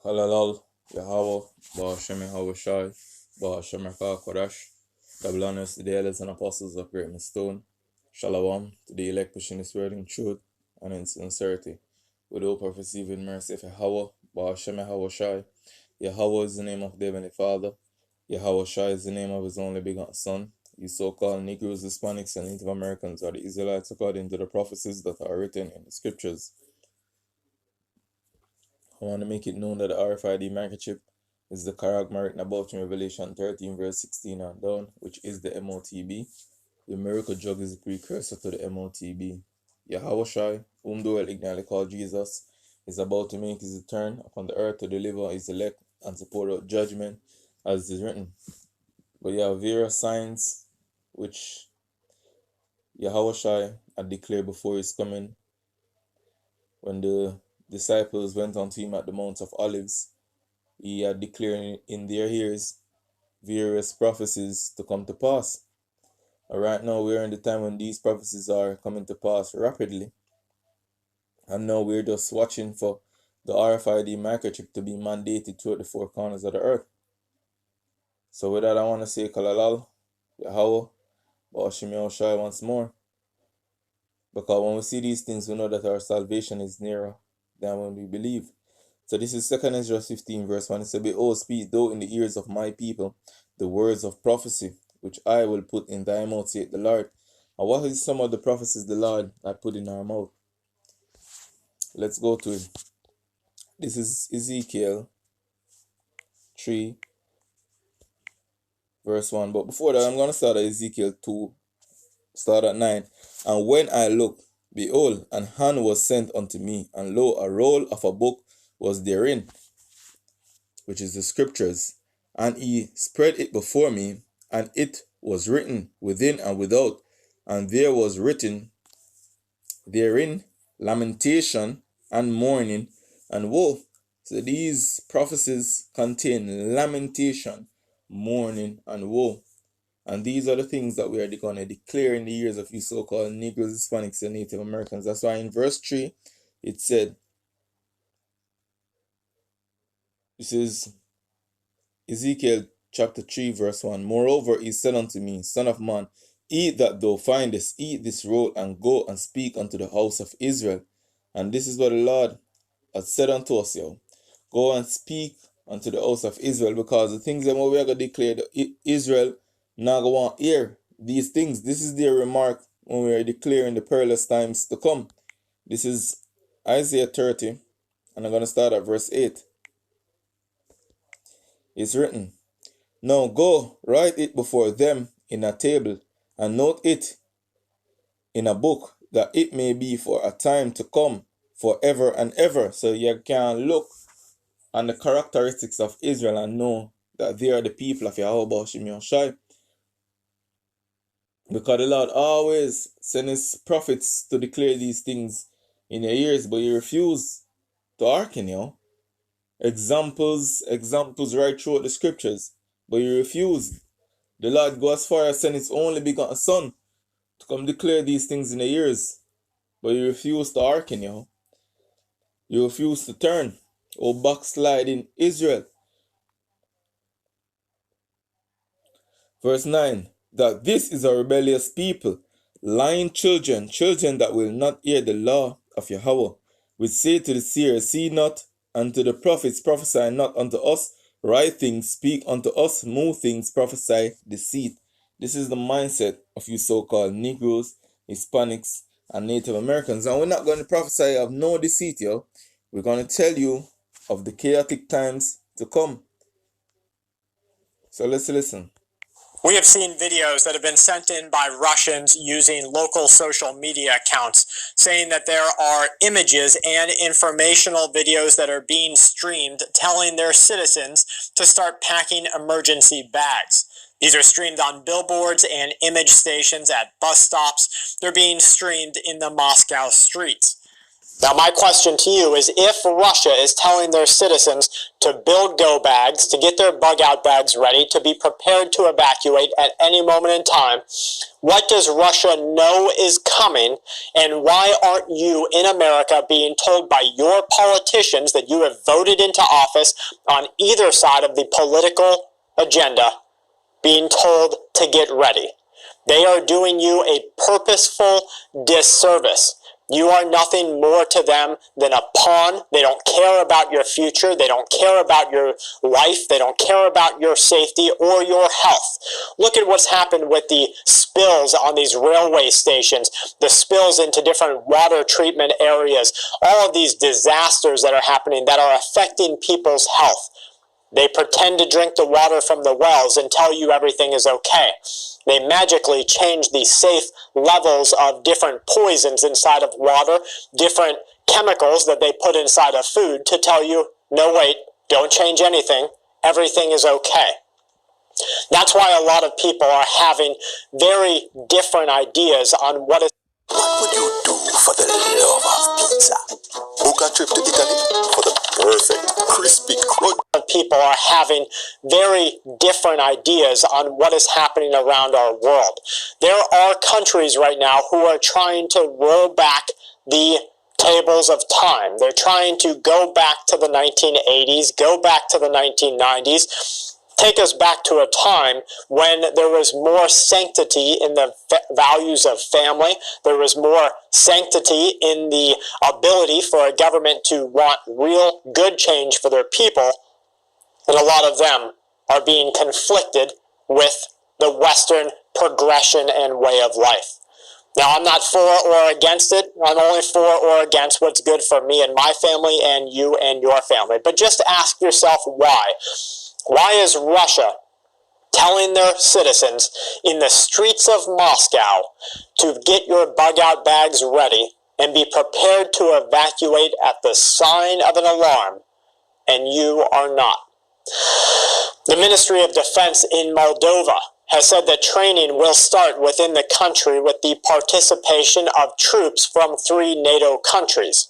Halalal, Yahweh, Ba'ashem Yahushai, Ba'ashem Kodash, double honors to the elders and apostles of Great Stone, Shalom to the elect pushing this word in truth and in sincerity, with hope of receiving mercy of Yahweh, Ba'ashem Yahushai. Yahweh is the name of the Heavenly Father, Yahushai is the name of His only begotten Son. You so-called Negroes, Hispanics, and Native Americans are the Israelites according to the prophecies that are written in the Scriptures. I want to make it known that the RFID microchip is the charagma written about in Revelation 13 verse 16 and down, which is the MOTB. The miracle drug is the precursor to the MOTB. Yahushai, whom the world ignorantly called Jesus, is about to make his return upon the earth to deliver his elect and to pour out judgment, as is written. But you have various signs which Yahushai had declared before his coming. When the disciples went unto him at the Mount of Olives, he had declared in their ears various prophecies to come to pass. Right now we're in the time when these prophecies are coming to pass rapidly. And now we're just watching for the RFID microchip to be mandated throughout the four corners of the earth. So with that, I want to say Kalalal, Yahweh, Ba'ashem Yahushai once more. Because when we see these things, we know that our salvation is nearer than when we believe. So this is 2 Ezra 15 verse 1. It says, Behold, speak thou in the ears of my people the words of prophecy, which I will put in thy mouth, saith the Lord. And what is some of the prophecies the Lord had put in our mouth? Let's go to it. This is Ezekiel 3 verse 1. But before that, I'm going to start at Ezekiel 2, start at 9. And when I looked, behold, an hand was sent unto me, and lo, a roll of a book was therein, which is the Scriptures. And he spread it before me, and it was written within and without, and there was written therein lamentation and mourning and woe. So these prophecies contain lamentation, mourning, and woe. And these are the things that we are going to declare in the ears of you so-called Negroes, Hispanics, and Native Americans. That's why in verse 3, it said, this is Ezekiel chapter 3 verse 1. Moreover, he said unto me, Son of man, eat that thou findest, eat this roll, and go and speak unto the house of Israel. And this is what the Lord had said unto us, yo. Go and speak unto the house of Israel, because the things that we are going to declare, Israel not going to hear these things. This is their remark when we are declaring the perilous times to come. This is Isaiah 30, and I'm going to start at verse 8. It's written, Now go, write it before them in a table, and note it in a book, that it may be for a time to come, forever and ever. So you can look on the characteristics of Israel and know that they are the people of Yahweh Ba'ashem Yahushai. Because the Lord always sends his prophets to declare these things in your ears, but you refuse to hearken, Examples right throughout the Scriptures, but you refuse. The Lord goes as far as send his only begotten Son to come declare these things in the ears, but you refuse to hearken, You refuse to turn, backslide in Israel. Verse 9, that this is a rebellious people, lying children that will not hear the law of Yahweh, which say to the seer, see not, and to the prophets, prophesy not unto us, right things speak unto us, smooth things prophesy deceit. This is the mindset of you so-called Negroes, Hispanics, and Native Americans. And we're not going to prophesy of no deceit, We're going to tell you of the chaotic times to come. So let's listen. We have seen videos that have been sent in by Russians using local social media accounts saying that there are images and informational videos that are being streamed telling their citizens to start packing emergency bags. These are streamed on billboards and image stations at bus stops. They're being streamed in the Moscow streets. Now, my question to you is, if Russia is telling their citizens to build go bags, to get their bug out bags ready, to be prepared to evacuate at any moment in time, what does Russia know is coming, and why aren't you in America being told by your politicians that you have voted into office on either side of the political agenda, being told to get ready? They are doing you a purposeful disservice. You are nothing more to them than a pawn. They don't care about your future. They don't care about your life. They don't care about your safety or your health. Look at what's happened with the spills on these railway stations, the spills into different water treatment areas, all of these disasters that are happening that are affecting people's health. They pretend to drink the water from the wells and tell you everything is okay. They magically change the safe levels of different poisons inside of water, different chemicals that they put inside of food to tell you, no, wait, don't change anything. Everything is okay. That's why a lot of people are having very different ideas on what is. What would you do for the love of pizza? Book a trip to Italy for the perfect crispy crunch. People are having very different ideas on what is happening around our world. There are countries right now who are trying to roll back the tables of time. They're trying to go back to the 1980s, go back to the 1990s, take us back to a time when there was more sanctity in the values of family. There was more sanctity in the ability for a government to want real good change for their people. And a lot of them are being conflicted with the Western progression and way of life. Now, I'm not for or against it. I'm only for or against what's good for me and my family and you and your family. But just ask yourself why. Why is Russia telling their citizens in the streets of Moscow to get your bug out bags ready and be prepared to evacuate at the sign of an alarm, and you are not? The Ministry of Defense in Moldova has said that training will start within the country with the participation of troops from 3 NATO countries.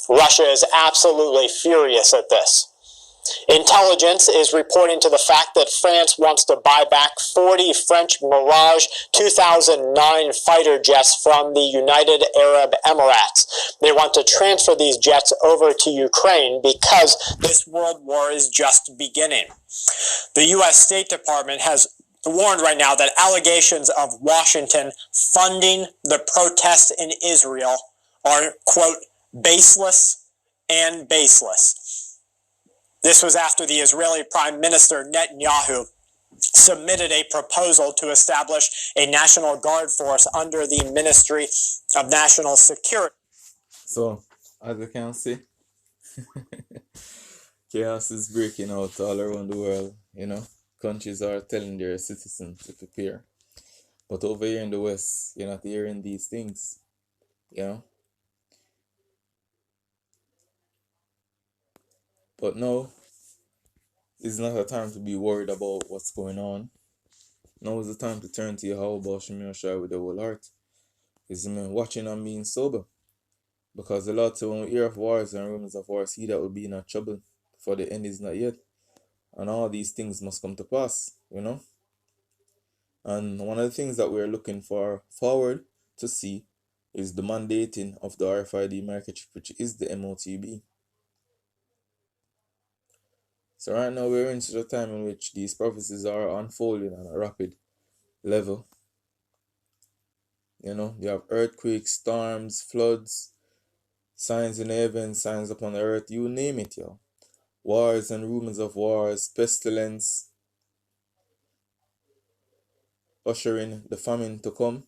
Russia is absolutely furious at this. Intelligence is reporting to the fact that France wants to buy back 40 French Mirage 2009 fighter jets from the United Arab Emirates. They want to transfer these jets over to Ukraine because this world war is just beginning. The U.S. State Department has warned right now that allegations of Washington funding the protests in Israel are, quote, baseless and baseless. This was after the Israeli Prime Minister Netanyahu submitted a proposal to establish a National Guard force under the Ministry of National Security. So, as you can see, chaos is breaking out all around the world, you know. Countries are telling their citizens to prepare. But over here in the West, you're not hearing these things, you know. But no, it's not a time to be worried about what's going on. Now is the time to turn to Yahweh Shem Yoshai with the whole heart. Is watching and being sober. Because the Lord said, when we hear of wars and rumors of wars, he that will be in a trouble, for the end is not yet. And all these things must come to pass, you know. And one of the things that we're looking forward to see is the mandating of the RFID microchip, which is the MOTB. So right now we're into the time in which these prophecies are unfolding on a rapid level. You know, you have earthquakes, storms, floods, signs in the heavens, signs upon the earth, you name it, yo. Wars and rumors of wars, pestilence, ushering the famine to come.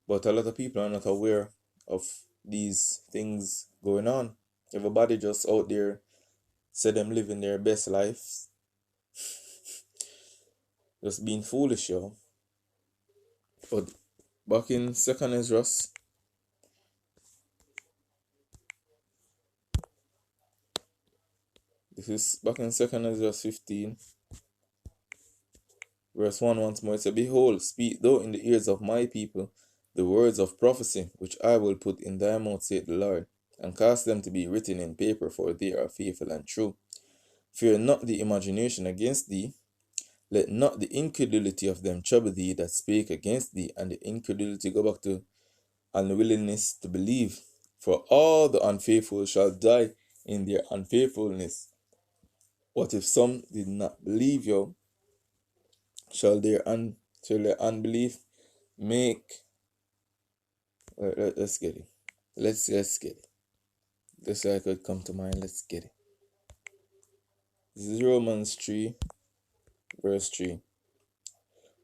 But a lot of people are not aware of these things going on. Everybody just out there say them living their best lives. Just being foolish, yo. But back in 2nd Ezra, this is back in 2nd Ezra 15, verse 1 once more. It says, behold, speak thou in the ears of my people the words of prophecy, which I will put in thy mouth, saith the Lord. and cause them to be written in paper, for they are faithful and true. Fear not the imagination against thee, let not the incredulity of them trouble thee that spake against thee. And the incredulity go back to unwillingness to believe. For all the unfaithful shall die in their unfaithfulness. What if some did not believe, yo? Shall their unbelief make... Let's get it. Let's get it. This I could come to mind. Let's get it. This is Romans 3, verse 3.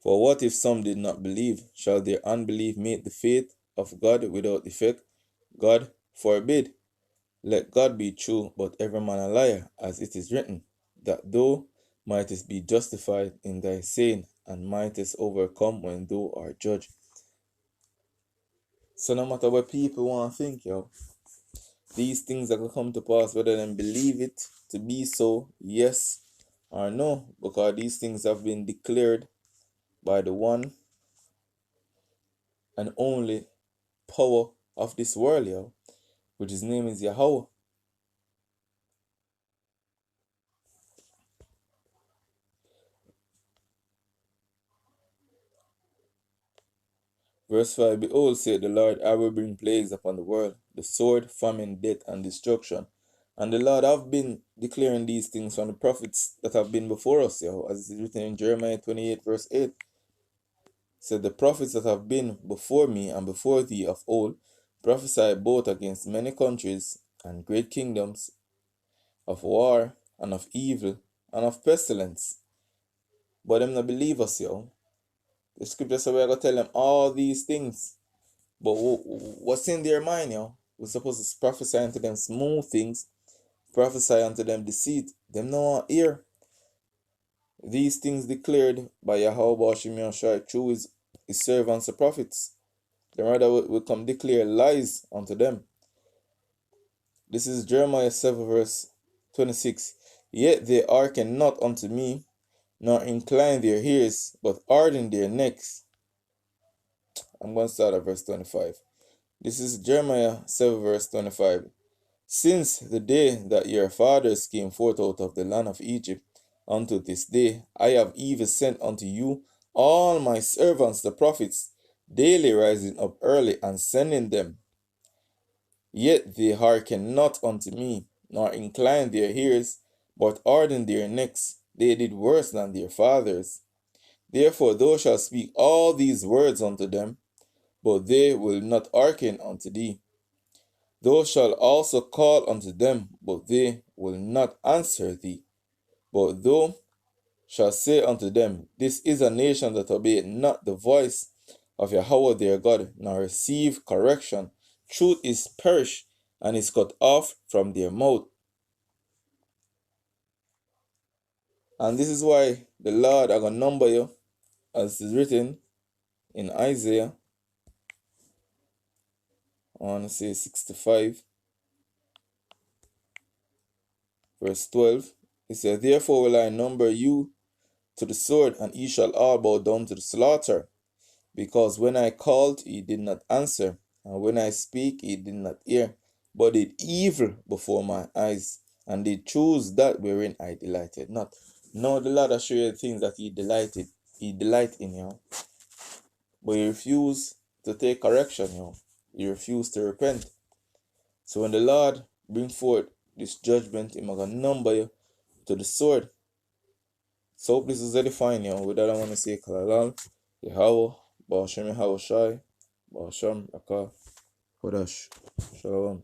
For what if some did not believe? Shall their unbelief make the faith of God without effect? God forbid. Let God be true, but every man a liar, as it is written, that thou mightest be justified in thy saying, and mightest overcome when thou art judged. So no matter what people want to think, yo, these things that will come to pass, whether them believe it to be so, yes or no, because these things have been declared by the one and only power of this world, yo, which his name is Yahweh. Verse 5, Behold, saith the Lord, I will bring plagues upon the world, the sword, famine, death, and destruction. And the Lord have been declaring these things from the prophets that have been before us, yo, as it is written in Jeremiah 28, verse 8. Said, the prophets that have been before me and before thee of old prophesied both against many countries and great kingdoms, of war and of evil and of pestilence. But them not believe us, yo. The scripture says we're going to tell them all these things. But what's in their mind, yo? We're supposed to prophesy unto them smooth things, prophesy unto them deceit. Them no hear. These things declared by Yahweh Bashim Yahshai through his servants, the prophets. The rather will come declare lies unto them. This is Jeremiah 7, verse 26. Yet they hearken not unto me, nor incline their ears, but harden their necks. I'm going to start at verse 25. This is Jeremiah 7, verse 25. Since the day that your fathers came forth out of the land of Egypt, unto this day, I have even sent unto you all my servants the prophets, daily rising up early and sending them. Yet they hearken not unto me, nor incline their ears, but harden their necks. They did worse than their fathers. Therefore thou shalt speak all these words unto them, but they will not hearken unto thee. Thou shalt also call unto them, but they will not answer thee. But thou shalt say unto them, This is a nation that obeyeth not the voice of Yahweh their God, nor receive correction. Truth is perished, and is cut off from their mouth. And this is why the Lord are going to number you, as is written in Isaiah, I want to say 65, verse 12. He said, Therefore will I number you to the sword, and ye shall all bow down to the slaughter. Because when I called, ye did not answer, and when I speak, ye did not hear, but did evil before my eyes, and did choose that wherein I delighted not. Now the Lord has shown you the things that he delight in, you know. But you refuse to take correction, you know. You refuse to repent. So when the Lord bring forth this judgment, he's going to number you to the sword. So hope this is edifying, you know. With that I want to say Kalalal, Yahweh, Ba'ashem Yahweh Shai, Ba'ashem Rakah, Kodash, Shalom.